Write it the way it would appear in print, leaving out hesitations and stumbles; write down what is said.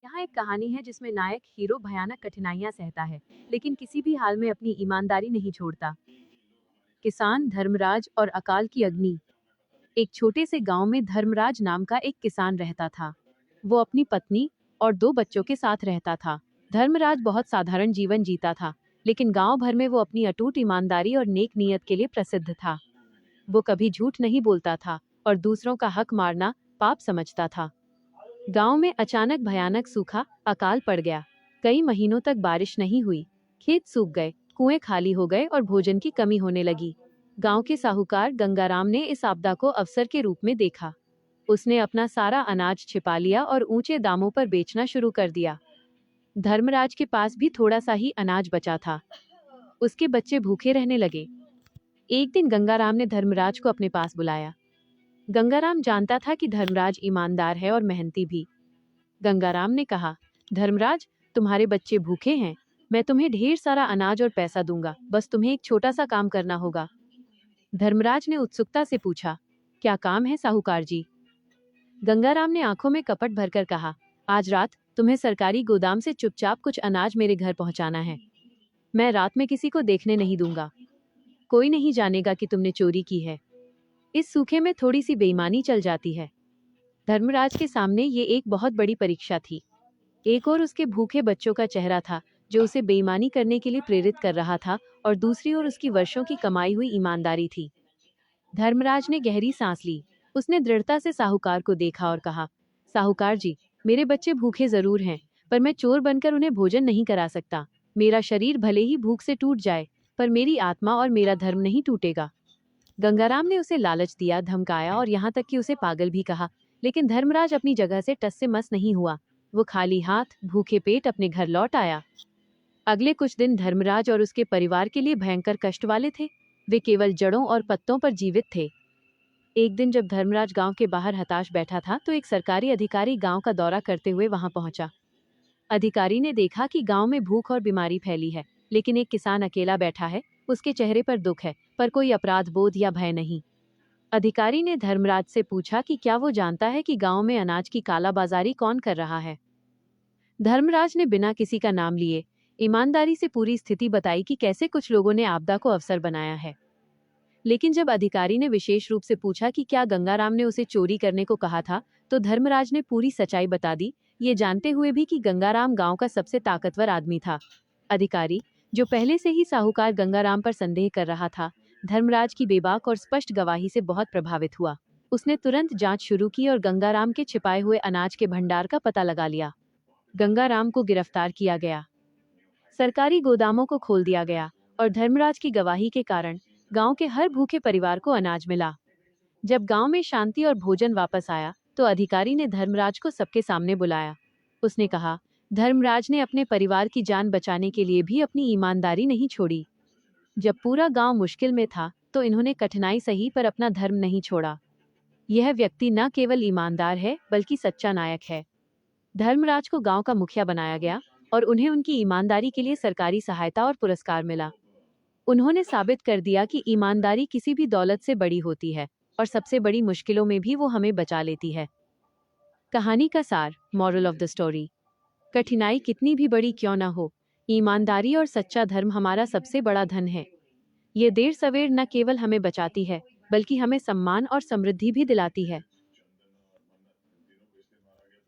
यहाँ एक कहानी है जिसमें नायक हीरो भयानक कठिनाइयां सहता है, लेकिन किसी भी हाल में अपनी ईमानदारी नहीं छोड़ता। किसान धर्मराज और अकाल की अग्नि। एक छोटे से गांव में धर्मराज नाम का एक किसान रहता था। वो अपनी पत्नी और दो बच्चों के साथ रहता था। धर्मराज बहुत साधारण जीवन जीता था, लेकिन गांव भर में वो अपनी अटूट ईमानदारी और नेक नीयत के लिए प्रसिद्ध था। वो कभी झूठ नहीं बोलता था और दूसरों का हक मारना पाप समझता था। गांव में अचानक भयानक सूखा अकाल पड़ गया। कई महीनों तक बारिश नहीं हुई। खेत सूख गए, कुएं खाली हो गए और भोजन की कमी होने लगी। गांव के साहूकार गंगाराम ने इस आपदा को अवसर के रूप में देखा। उसने अपना सारा अनाज छिपा लिया और ऊंचे दामों पर बेचना शुरू कर दिया। धर्मराज के पास भी थोड़ा सा ही अनाज बचा था। उसके बच्चे भूखे रहने लगे। एक दिन गंगाराम ने धर्मराज को अपने पास बुलाया। गंगाराम जानता था कि धर्मराज ईमानदार है और मेहनती भी। गंगाराम ने कहा, धर्मराज, तुम्हारे बच्चे भूखे हैं। मैं तुम्हें ढेर सारा अनाज और पैसा दूंगा, बस तुम्हें एक छोटा सा काम करना होगा। धर्मराज ने उत्सुकता से पूछा, क्या काम है साहूकार जी? गंगाराम ने आंखों में कपट भरकर कहा, आज रात तुम्हें सरकारी गोदाम से चुपचाप कुछ अनाज मेरे घर पहुंचाना है। मैं रात में किसी को देखने नहीं दूंगा। कोई नहीं जानेगा कि तुमने चोरी की है। इस सूखे में थोड़ी सी बेईमानी चल जाती है। धर्मराज के सामने ये एक बहुत बड़ी परीक्षा थी। एक और उसके भूखे बच्चों का चेहरा था, जो उसे बेईमानी करने के लिए प्रेरित कर रहा था, और दूसरी ओर उसकी वर्षों की कमाई हुई ईमानदारी थी। धर्मराज ने गहरी सांस ली। उसने दृढ़ता से साहूकार को देखा और कहा, साहूकार जी, मेरे बच्चे भूखे जरूर हैं, पर मैं चोर बनकर उन्हें भोजन नहीं करा सकता। मेरा शरीर भले ही भूख से टूट जाए, पर मेरी आत्मा और मेरा धर्म नहीं टूटेगा। गंगाराम ने उसे लालच दिया, धमकाया और यहाँ तक कि उसे पागल भी कहा, लेकिन धर्मराज अपनी जगह से टस से मस नहीं हुआ। वो खाली हाथ, भूखे पेट अपने घर लौट आया। अगले कुछ दिन धर्मराज और उसके परिवार के लिए भयंकर कष्ट वाले थे। वे केवल जड़ों और पत्तों पर जीवित थे। एक दिन जब धर्मराज गांव के बाहर हताश बैठा था, तो एक सरकारी अधिकारी गांव का दौरा करते हुए वहां पहुंचा। अधिकारी ने देखा कि गांव में भूख और बीमारी फैली है, लेकिन एक किसान अकेला बैठा है। उसके चेहरे पर दुख है, पर कोई अपराध बोध या भय नहीं। अधिकारी ने धर्मराज से पूछा कि क्या वो जानता है कि गांव में अनाज की कालाबाजारी कौन कर रहा है। धर्मराज ने बिना किसी का नाम लिए ईमानदारी से पूरी स्थिति बताई कि कैसे कुछ लोगों ने आपदा को अवसर बनाया है। लेकिन जब अधिकारी ने विशेष रूप से पूछा कि क्या गंगाराम ने उसे चोरी करने को कहा था, तो धर्मराज ने पूरी सच्चाई बता दी, ये जानते हुए भी कि गंगाराम गांव का सबसे ताकतवर आदमी था। अधिकारी, जो पहले से ही साहूकार गंगाराम पर संदेह कर रहा था, धर्मराज की बेबाक और स्पष्ट गवाही से बहुत प्रभावित हुआ। उसने तुरंत जांच शुरू की और गंगाराम के छिपाए हुए अनाज के भंडार का पता लगा लिया। गंगाराम को गिरफ्तार किया गया। सरकारी गोदामों को खोल दिया गया और धर्मराज की गवाही के कारण गांव के हर भूखे परिवार को अनाज मिला। जब गांव में शांति और भोजन वापस आया, तो अधिकारी ने धर्मराज को सबके सामने बुलाया। उसने कहा, धर्मराज ने अपने परिवार की जान बचाने के लिए भी अपनी ईमानदारी नहीं छोड़ी। जब पूरा गांव मुश्किल में था, तो इन्होंने कठिनाई सही पर अपना धर्म नहीं छोड़ा। यह व्यक्ति न केवल ईमानदार है, बल्कि सच्चा नायक है। धर्मराज को गांव का मुखिया बनाया गया और उन्हें उनकी ईमानदारी के लिए सरकारी सहायता और पुरस्कार मिला। उन्होंने साबित कर दिया कि ईमानदारी किसी भी दौलत से बड़ी होती है, और सबसे बड़ी मुश्किलों में भी वो हमें बचा लेती है। कहानी का सार, मॉरल ऑफ द स्टोरी। कठिनाई कितनी भी बड़ी क्यों न हो, ईमानदारी और सच्चा धर्म हमारा सबसे बड़ा धन है। ये देर सवेर न केवल हमें बचाती है, बल्कि हमें सम्मान और समृद्धि भी दिलाती है।